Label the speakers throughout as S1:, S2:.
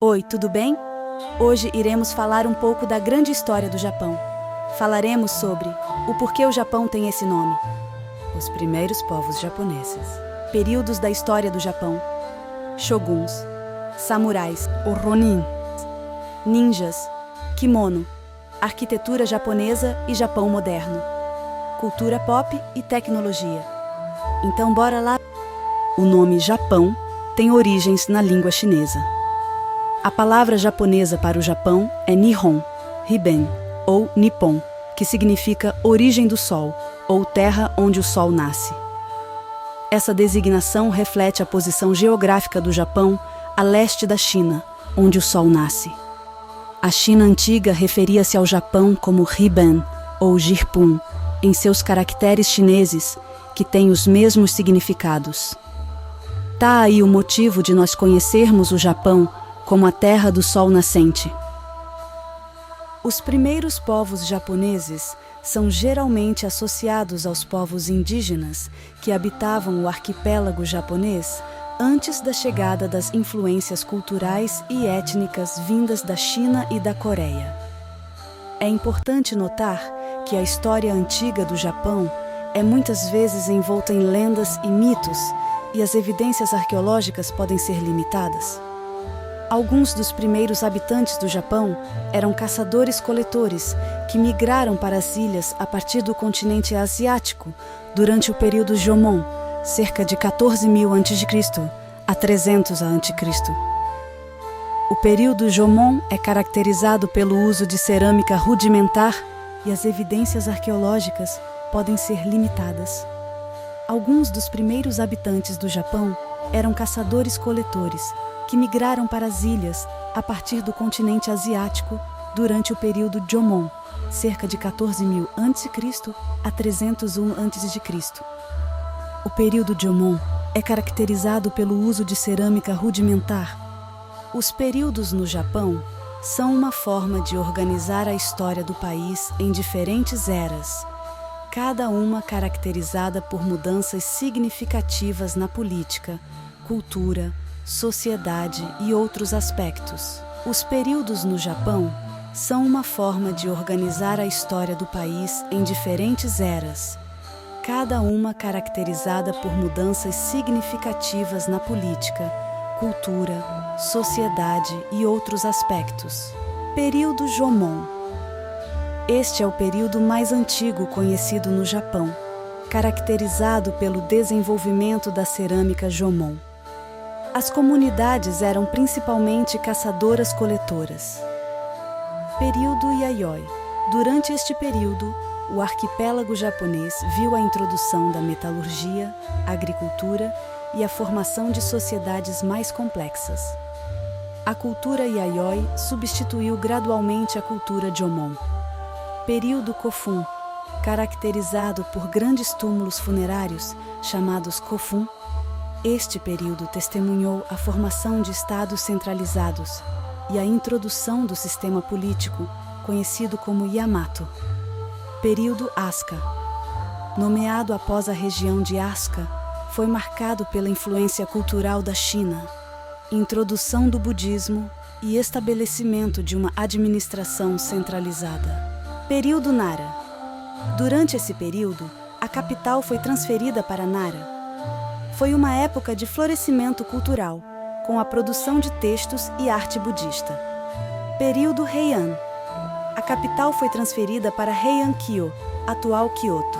S1: Oi, tudo bem? Hoje iremos falar um pouco da grande história do Japão. Falaremos sobre o porquê o Japão tem esse nome, os primeiros povos japoneses, períodos da história do Japão, shoguns, samurais, o Ronin, ninjas, kimono, arquitetura japonesa e Japão moderno, cultura pop e tecnologia. Então bora lá! O nome Japão tem origens na língua chinesa. A palavra japonesa para o Japão é Nihon, Riben ou Nippon, que significa origem do sol ou terra onde o sol nasce. Essa designação reflete a posição geográfica do Japão a leste da China, onde o sol nasce. A China antiga referia-se ao Japão como Riben ou Jirpun, em seus caracteres chineses, que têm os mesmos significados. Tá aí o motivo de nós conhecermos o Japão como a terra do sol nascente. Os primeiros povos japoneses são geralmente associados aos povos indígenas que habitavam o arquipélago japonês antes da chegada das influências culturais e étnicas vindas da China e da Coreia. É importante notar que a história antiga do Japão é muitas vezes envolta em lendas e mitos, e as evidências arqueológicas podem ser limitadas. Alguns dos primeiros habitantes do Japão eram caçadores-coletores que migraram para as ilhas a partir do continente asiático durante o período Jomon, cerca de 14.000 a.C. a 300 a.C. O período Jomon é caracterizado pelo uso de cerâmica rudimentar e as evidências arqueológicas podem ser limitadas. Alguns dos primeiros habitantes do Japão eram caçadores-coletores que migraram para as ilhas a partir do continente asiático durante o período Jomon, cerca de 14.000 a.C. a 301 a.C. O período Jomon é caracterizado pelo uso de cerâmica rudimentar. Os períodos no Japão são uma forma de organizar a história do país em diferentes eras, cada uma caracterizada por mudanças significativas na política, cultura, sociedade e outros aspectos. Os períodos no Japão são uma forma de organizar a história do país em diferentes eras, cada uma caracterizada por mudanças significativas na política, cultura, sociedade e outros aspectos. Período Jomon. Este é o período mais antigo conhecido no Japão, caracterizado pelo desenvolvimento da cerâmica Jomon. As comunidades eram principalmente caçadoras-coletoras. Período Yayoi. Durante este período, o arquipélago japonês viu a introdução da metalurgia, agricultura e a formação de sociedades mais complexas. A cultura Yayoi substituiu gradualmente a cultura Jomon. Período Kofun. Caracterizado por grandes túmulos funerários, chamados Kofun, este período testemunhou a formação de estados centralizados e a introdução do sistema político, conhecido como Yamato. Período Asuka. Nomeado após a região de Asuka, foi marcado pela influência cultural da China, introdução do budismo e estabelecimento de uma administração centralizada. Período Nara. Durante esse período, a capital foi transferida para Nara. Foi uma época de florescimento cultural, com a produção de textos e arte budista. Período Heian. A capital foi transferida para Heian-kyo, atual Kyoto.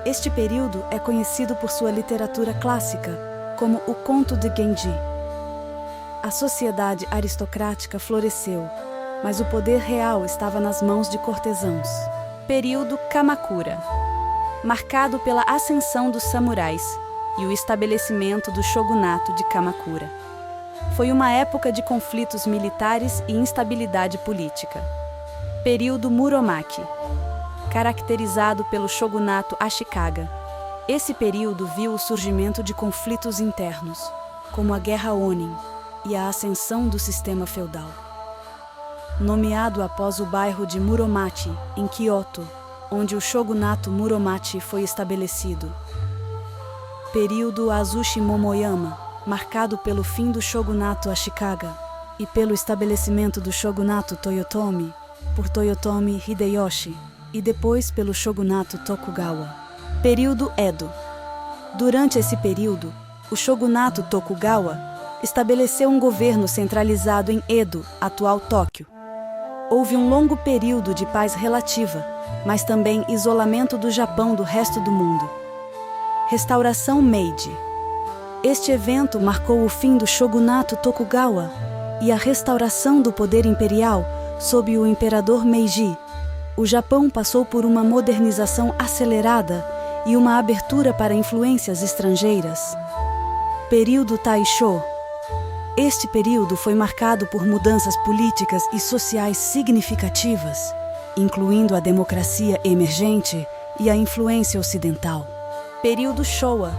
S1: Este período é conhecido por sua literatura clássica, como o Conto de Genji. A sociedade aristocrática floresceu, mas o poder real estava nas mãos de cortesãos. Período Kamakura. Marcado pela ascensão dos samurais e o estabelecimento do shogunato de Kamakura. Foi uma época de conflitos militares e instabilidade política. Período Muromachi. Caracterizado pelo shogunato Ashikaga. Esse período viu o surgimento de conflitos internos, como a Guerra Onin e a ascensão do sistema feudal. Nomeado após o bairro de Muromachi, em Kyoto, onde o shogunato Muromachi foi estabelecido. Período Azuchi Momoyama, marcado pelo fim do shogunato Ashikaga. e pelo estabelecimento do shogunato Toyotomi por Toyotomi Hideyoshi e depois pelo shogunato Tokugawa. Período Edo. Durante esse período, o shogunato Tokugawa estabeleceu um governo centralizado em Edo, atual Tóquio. Houve um longo período de paz relativa, mas também isolamento do Japão do resto do mundo. Restauração Meiji. Este evento marcou o fim do shogunato Tokugawa e a restauração do poder imperial sob o imperador Meiji. O Japão passou por uma modernização acelerada e uma abertura para influências estrangeiras. Período Taisho. Este período foi marcado por mudanças políticas e sociais significativas, incluindo a democracia emergente e a influência ocidental. Período Showa.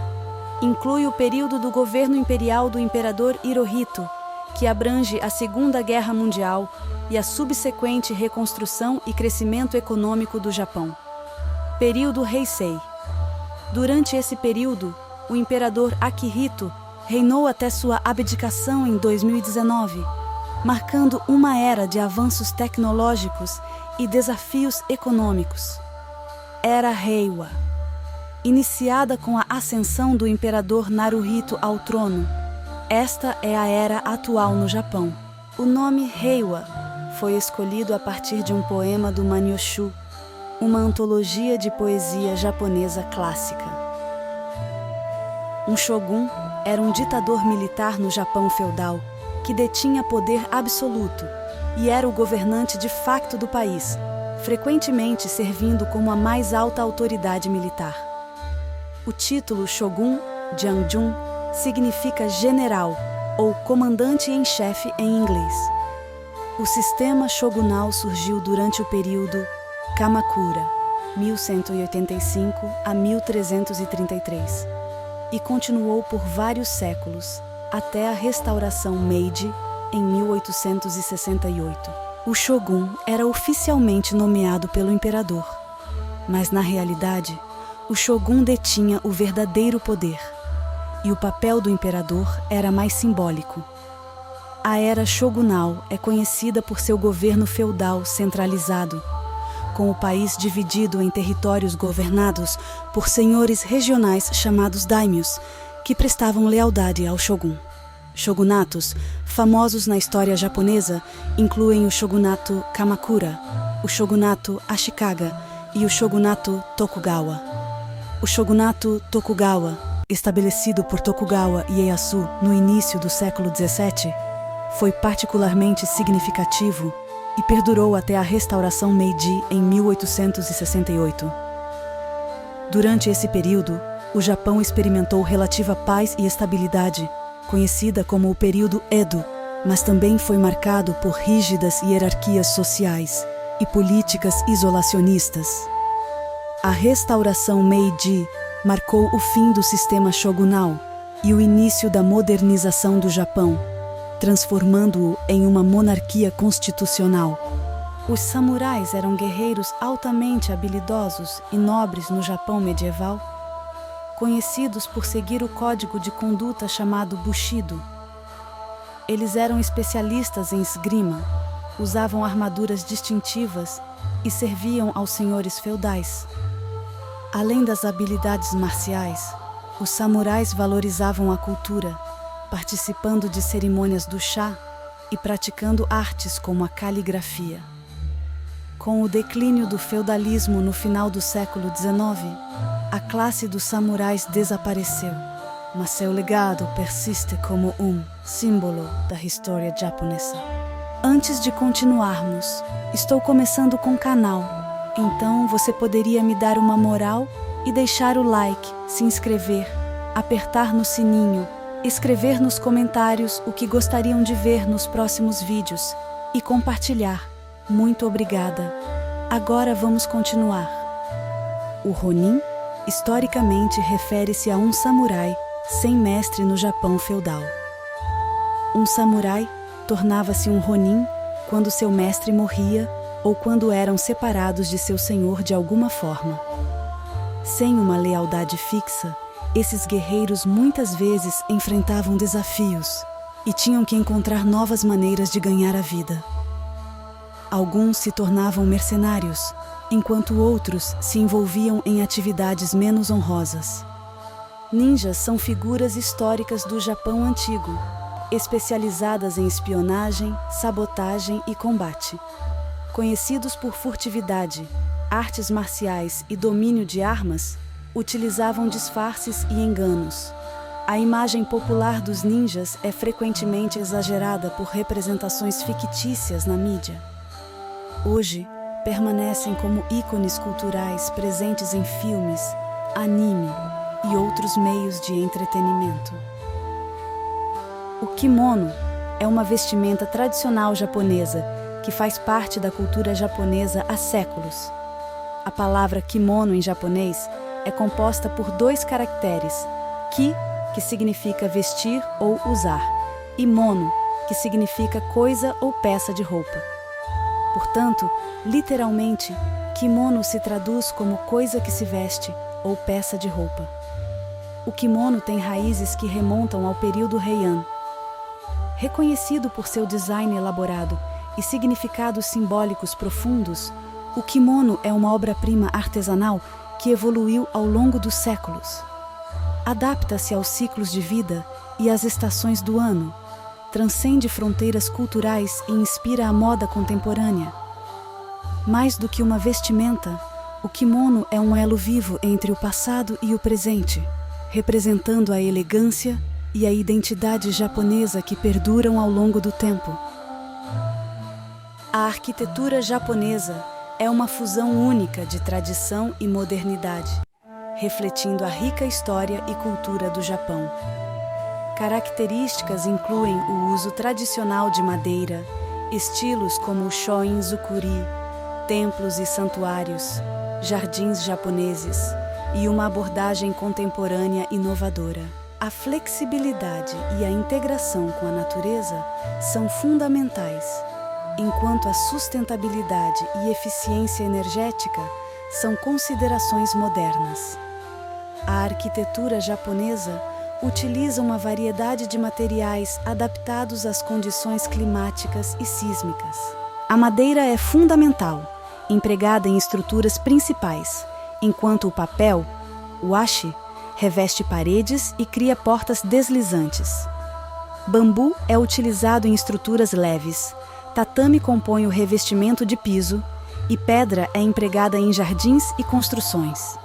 S1: Inclui o período do governo imperial do imperador Hirohito, que abrange a Segunda Guerra Mundial e a subsequente reconstrução e crescimento econômico do Japão. Período Heisei. Durante esse período, o imperador Akihito reinou até sua abdicação em 2019, marcando uma era de avanços tecnológicos e desafios econômicos. Era Heiwa. Iniciada com a ascensão do imperador Naruhito ao trono, esta é a era atual no Japão. O nome Heiwa foi escolhido a partir de um poema do Manyoshu, uma antologia de poesia japonesa clássica. Um shogun era um ditador militar no Japão feudal que detinha poder absoluto e era o governante de facto do país, frequentemente servindo como a mais alta autoridade militar. O título Shogun, Janjun, significa general ou comandante em chefe em inglês. O sistema shogunal surgiu durante o período Kamakura, 1185 a 1333, e continuou por vários séculos, até a restauração Meiji, em 1868. O shogun era oficialmente nomeado pelo imperador, mas na realidade, o shogun detinha o verdadeiro poder, e o papel do imperador era mais simbólico. A era shogunal é conhecida por seu governo feudal centralizado, com o país dividido em territórios governados por senhores regionais chamados daimyos, que prestavam lealdade ao shogun. Shogunatos, famosos na história japonesa, incluem o shogunato Kamakura, o shogunato Ashikaga e o shogunato Tokugawa. O shogunato Tokugawa, estabelecido por Tokugawa Ieyasu no início do século XVII, foi particularmente significativo e perdurou até a restauração Meiji em 1868. Durante esse período, o Japão experimentou relativa paz e estabilidade, conhecida como o período Edo, mas também foi marcado por rígidas hierarquias sociais e políticas isolacionistas. A restauração Meiji marcou o fim do sistema shogunal e o início da modernização do Japão, transformando-o em uma monarquia constitucional. Os samurais eram guerreiros altamente habilidosos e nobres no Japão medieval, conhecidos por seguir o código de conduta chamado Bushido. Eles eram especialistas em esgrima, usavam armaduras distintivas e serviam aos senhores feudais. Além das habilidades marciais, os samurais valorizavam a cultura, participando de cerimônias do chá e praticando artes como a caligrafia. Com o declínio do feudalismo no final do século XIX, a classe dos samurais desapareceu, mas seu legado persiste como um símbolo da história japonesa. Antes de continuarmos, estou começando com o canal, então você poderia me dar uma moral e deixar o like, se inscrever, apertar no sininho, escrever nos comentários o que gostariam de ver nos próximos vídeos e compartilhar. Muito obrigada. Agora vamos continuar. O Ronin, historicamente, refere-se a um samurai sem mestre no Japão feudal. Um samurai tornava-se um Ronin quando seu mestre morria ou quando eram separados de seu senhor de alguma forma. Sem uma lealdade fixa, esses guerreiros muitas vezes enfrentavam desafios e tinham que encontrar novas maneiras de ganhar a vida. Alguns se tornavam mercenários, enquanto outros se envolviam em atividades menos honrosas. Ninjas são figuras históricas do Japão antigo, especializadas em espionagem, sabotagem e combate. Conhecidos por furtividade, artes marciais e domínio de armas, utilizavam disfarces e enganos. A imagem popular dos ninjas é frequentemente exagerada por representações fictícias na mídia. Hoje, permanecem como ícones culturais presentes em filmes, anime e outros meios de entretenimento. O kimono é uma vestimenta tradicional japonesa que faz parte da cultura japonesa há séculos. A palavra kimono em japonês é composta por 2 caracteres, ki, que significa vestir ou usar, e mono, que significa coisa ou peça de roupa. Portanto, literalmente, kimono se traduz como coisa que se veste ou peça de roupa. O kimono tem raízes que remontam ao período Heian. Reconhecido por seu design elaborado e significados simbólicos profundos, o kimono é uma obra-prima artesanal que evoluiu ao longo dos séculos. Adapta-se aos ciclos de vida e às estações do ano, transcende fronteiras culturais e inspira a moda contemporânea. Mais do que uma vestimenta, o kimono é um elo vivo entre o passado e o presente, representando a elegância e a identidade japonesa que perduram ao longo do tempo. A arquitetura japonesa é uma fusão única de tradição e modernidade, refletindo a rica história e cultura do Japão. Características incluem o uso tradicional de madeira, estilos como o Shoin-zukuri, templos e santuários, jardins japoneses e uma abordagem contemporânea inovadora. A flexibilidade e a integração com a natureza são fundamentais, enquanto a sustentabilidade e eficiência energética são considerações modernas. A arquitetura japonesa utiliza uma variedade de materiais adaptados às condições climáticas e sísmicas. A madeira é fundamental, empregada em estruturas principais, enquanto o papel, o washi, reveste paredes e cria portas deslizantes. Bambu é utilizado em estruturas leves, tatame compõe o revestimento de piso e pedra é empregada em jardins e construções.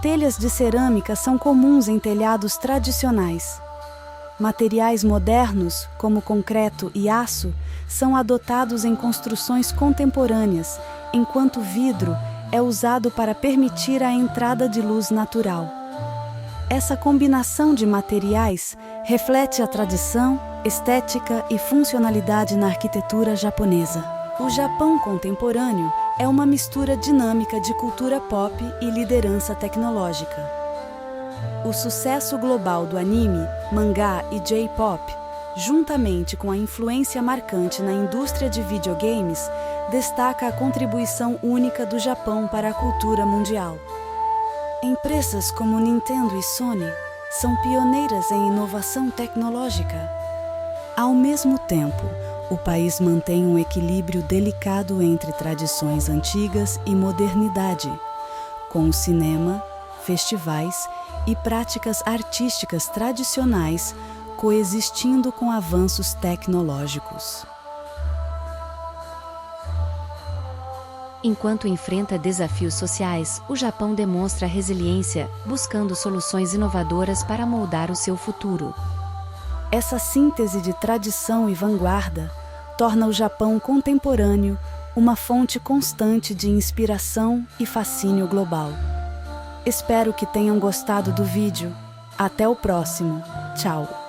S1: Telhas de cerâmica são comuns em telhados tradicionais. Materiais modernos, como concreto e aço, são adotados em construções contemporâneas, enquanto vidro é usado para permitir a entrada de luz natural. Essa combinação de materiais reflete a tradição, estética e funcionalidade na arquitetura japonesa. O Japão contemporâneo é uma mistura dinâmica de cultura pop e liderança tecnológica. O sucesso global do anime, mangá e J-pop, juntamente com a influência marcante na indústria de videogames, destaca a contribuição única do Japão para a cultura mundial. Empresas como Nintendo e Sony são pioneiras em inovação tecnológica. Ao mesmo tempo, o país mantém um equilíbrio delicado entre tradições antigas e modernidade, com o cinema, festivais e práticas artísticas tradicionais coexistindo com avanços tecnológicos.
S2: Enquanto enfrenta desafios sociais, o Japão demonstra resiliência, buscando soluções inovadoras para moldar o seu futuro.
S1: Essa síntese de tradição e vanguarda torna o Japão contemporâneo uma fonte constante de inspiração e fascínio global. Espero que tenham gostado do vídeo. Até o próximo. Tchau!